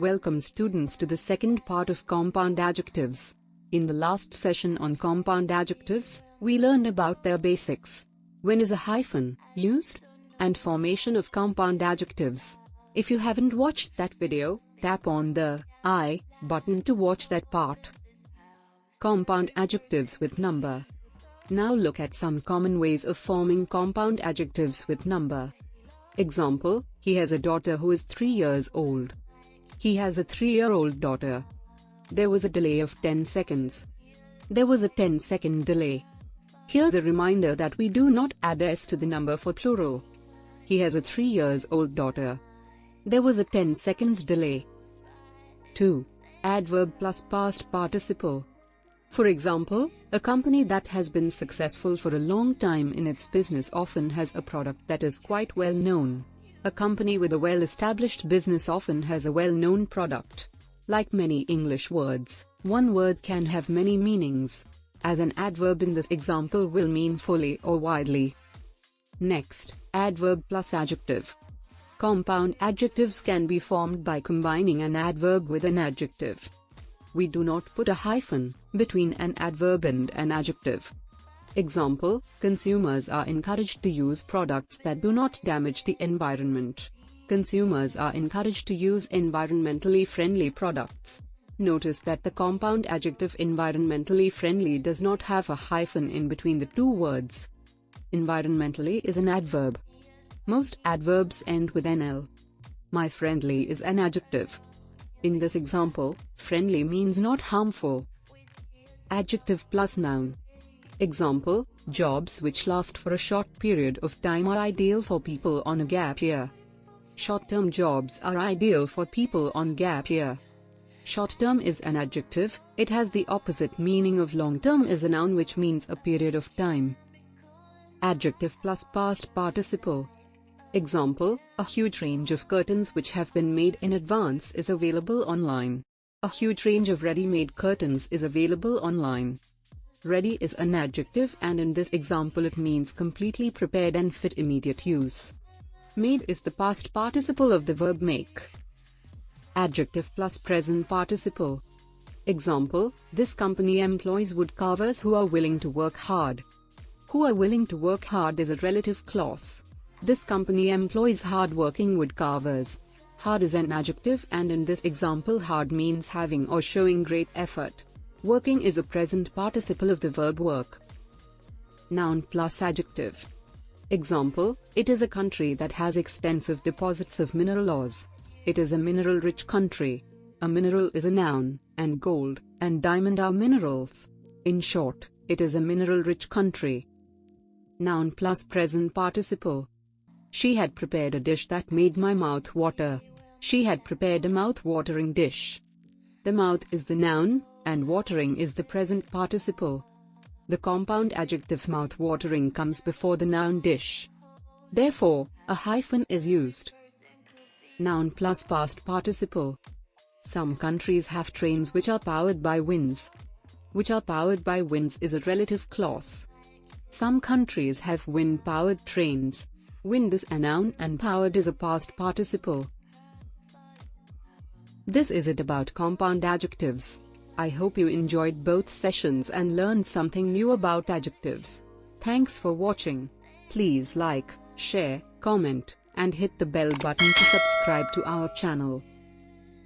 Welcome students to the second part of compound adjectives. In the last session on compound adjectives, we learned about their basics. When is a hyphen used? And formation of compound adjectives. If you haven't watched that video, tap on the I button to watch that part. Compound adjectives with number. Now look at some common ways of forming compound adjectives with number. Example, he has a daughter who is 3 years old. He has a 3-year-old daughter. There was a delay of 10 seconds. There was a 10-second delay. Here's a reminder that we do not add s to the number for plural. He has a 3-year-old daughter. There was a 10 seconds delay. 2. Adverb plus past participle. For example, a company that has been successful for a long time in its business often has a product that is quite well known. A company with a well-established business often has a well-known product. Like many English words, one word can have many meanings, as an adverb in this example will mean fully or widely. Next, adverb plus adjective. Compound adjectives can be formed by combining an adverb with an adjective. We do not put a hyphen between an adverb and an adjective. Example, consumers are encouraged to use products that do not damage the environment. Consumers are encouraged to use environmentally friendly products. Notice that the compound adjective environmentally friendly does not have a hyphen in between the two words. Environmentally is an adverb. Most adverbs end with nl. My friendly is an adjective. In this example, friendly means not harmful. Adjective plus noun. Example, jobs which last for a short period of time are ideal for people on a gap year. Short-term jobs are ideal for people on gap year. Short-term is an adjective, it has the opposite meaning of long-term is a noun which means a period of time. Adjective plus past participle. Example, a huge range of curtains which have been made in advance is available online. A huge range of ready-made curtains is available online. Ready is an adjective and in this example it means completely prepared and fit immediate use. Made is the past participle of the verb make. Adjective plus present participle. Example, this company employs woodcarvers who are willing to work hard. Who are willing to work hard is a relative clause. This company employs hard-working woodcarvers. Hard is an adjective and in this example hard means having or showing great effort. Working is a present participle of the verb work. Noun plus adjective. Example, it is a country that has extensive deposits of mineral ores. It is a mineral-rich country. A mineral is a noun, and gold and diamond are minerals. In short, it is a mineral-rich country. Noun plus present participle. She had prepared a dish that made my mouth water. She had prepared a mouth-watering dish. The mouth is the noun, and watering is the present participle. The compound adjective mouth-watering comes before the noun dish. Therefore, a hyphen is used. Noun plus past participle. Some countries have trains which are powered by winds. Which are powered by winds is a relative clause. Some countries have wind-powered trains. Wind is a noun and powered is a past participle. This is it about compound adjectives. I hope you enjoyed both sessions and learned something new about adjectives. Thanks for watching. Please like, share, comment, and hit the bell button to subscribe to our channel.